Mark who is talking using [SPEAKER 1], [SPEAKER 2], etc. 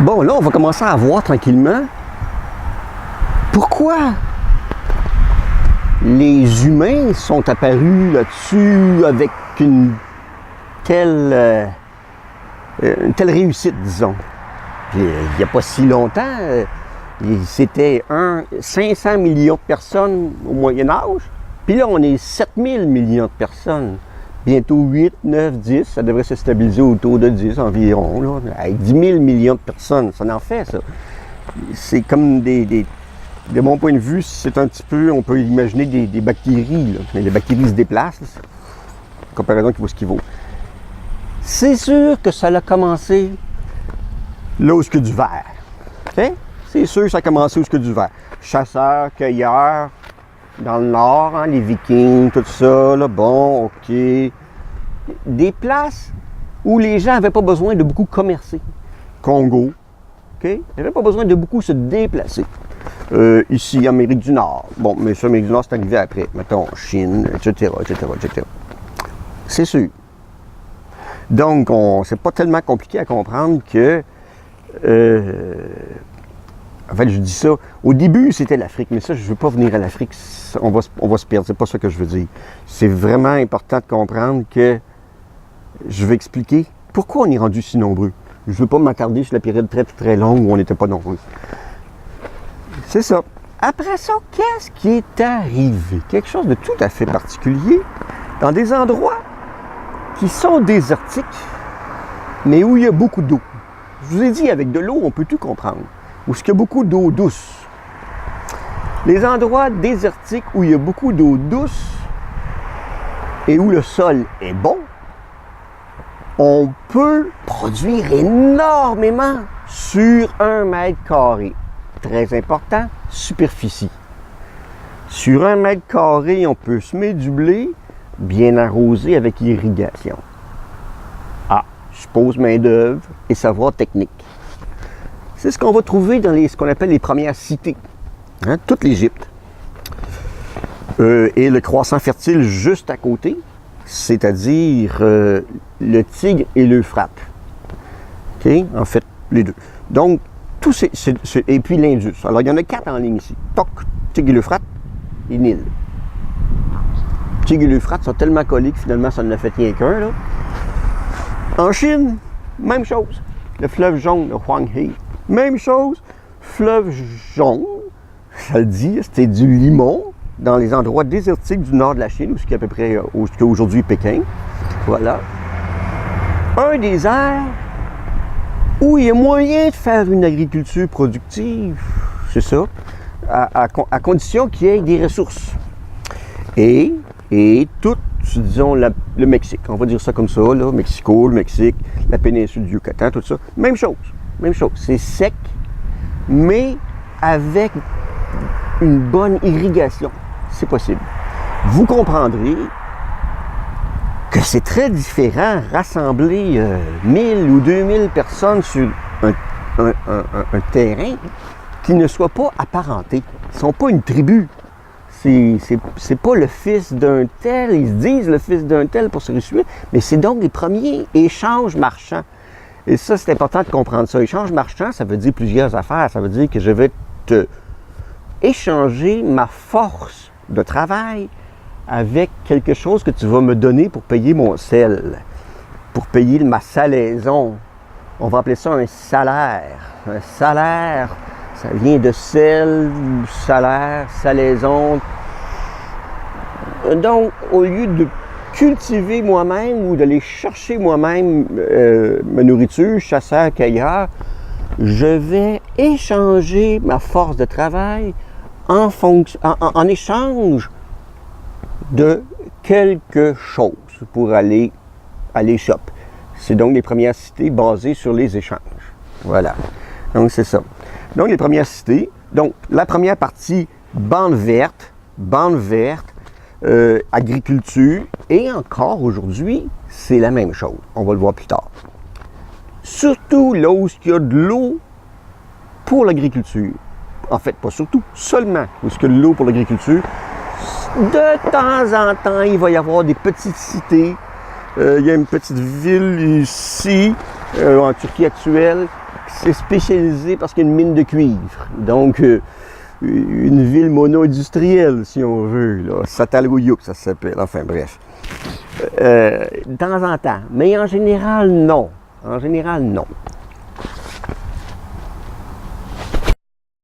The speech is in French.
[SPEAKER 1] Bon, là, on va commencer à voir tranquillement pourquoi les humains sont apparus là-dessus avec une telle réussite, disons. Puis, il n'y a pas si longtemps, c'était 500 millions de personnes au Moyen Âge. Puis là, on est 7000 millions de personnes. Bientôt 8, 9, 10, ça devrait se stabiliser autour de 10 environ, là, avec 10 000 millions de personnes. Ça en fait, ça. C'est comme de mon point de vue, c'est un petit peu, on peut imaginer des bactéries, là. Mais les bactéries se déplacent, là. Comparaison qui vaut ce qu'il vaut. C'est sûr que ça a commencé là où il y a du verre. Okay? C'est sûr que ça a commencé où il y a du verre. Chasseurs, cueilleurs, dans le nord, hein, les Vikings, tout ça, là, bon, OK. Des places où les gens n'avaient pas besoin de beaucoup commercer. Congo, OK? Ils n'avaient pas besoin de beaucoup se déplacer. Ici, Amérique du Nord. Bon, mais ça, Amérique du Nord, c'est arrivé après. Mettons, Chine, etc., etc., etc. C'est sûr. Donc, c'est pas tellement compliqué à comprendre que... en fait, je dis ça. Au début, c'était l'Afrique, mais ça, je ne veux pas venir à l'Afrique. On va se perdre. C'est pas ça que je veux dire. C'est vraiment important de comprendre que je vais expliquer pourquoi on est rendu si nombreux. Je ne veux pas m'attarder sur la période très, très longue où on n'était pas nombreux. C'est ça. Après ça, qu'est-ce qui est arrivé? Quelque chose de tout à fait particulier dans des endroits qui sont désertiques, mais où il y a beaucoup d'eau. Je vous ai dit, avec de l'eau, on peut tout comprendre. Où il y a beaucoup d'eau douce. Les endroits désertiques où il y a beaucoup d'eau douce et où le sol est bon, on peut produire énormément sur 1 mètre carré. Très important, superficie. Sur 1 mètre carré, on peut semer du blé bien arrosé avec irrigation. Ah, je suppose main-d'œuvre et savoir technique. C'est ce qu'on va trouver dans ce qu'on appelle les premières cités. Hein, toute l'Égypte. Et le croissant fertile juste à côté, c'est-à-dire le Tigre et l'Euphrate. OK? En fait, les deux. Donc, et puis l'Indus. Alors, il y en a 4 en ligne ici. Toc, Tigre et l'Euphrate et Nil. Tigre et l'Euphrate sont tellement collés que finalement, ça ne fait rien qu'un, là. En Chine, même chose. Le fleuve jaune, le Huanghe. Même chose, fleuve jaune, ça le dit, c'était du limon dans les endroits désertiques du nord de la Chine, où c'est à peu près où c'est aujourd'hui Pékin. Voilà. Un désert où il y a moyen de faire une agriculture productive, c'est ça, à condition qu'il y ait des ressources. Et tout, disons, le Mexique, on va dire ça comme ça, là, Mexico, le Mexique, la péninsule du Yucatan, tout ça, même chose. Même chose, c'est sec, mais avec une bonne irrigation. C'est possible. Vous comprendrez que c'est très différent rassembler 1000 ou 2000 personnes sur un terrain qui ne soit pas apparenté. Ils ne sont pas une tribu. C'est pas le fils d'un tel, ils se disent le fils d'un tel pour se réussir, mais c'est donc les premiers échanges marchands. Et ça, c'est important de comprendre ça. Échange marchand, ça veut dire plusieurs affaires. Ça veut dire que je vais te échanger ma force de travail avec quelque chose que tu vas me donner pour payer mon sel, pour payer ma salaison. On va appeler ça un salaire. Un salaire, ça vient de sel, salaire, salaison. Donc, au lieu de cultiver moi-même ou d'aller chercher moi-même ma nourriture, chasseur, cueilleur, je vais échanger ma force de travail en échange de quelque chose pour aller shop. C'est donc les premières cités basées sur les échanges. Voilà. Donc, c'est ça. Donc, les premières cités. Donc, la première partie, bande verte, agriculture, et encore aujourd'hui, c'est la même chose. On va le voir plus tard. Surtout là où il y a de l'eau pour l'agriculture. En fait, pas surtout, seulement où il y a de l'eau pour l'agriculture. De temps en temps, il va y avoir des petites cités. Il y a une petite ville ici, en Turquie actuelle, qui c'est spécialisé parce qu'il y a une mine de cuivre. Donc, une ville mono-industrielle, si on veut. Là. Çatalhöyük, ça s'appelle. Enfin, bref. De temps en temps. Mais en général, non. En général, non.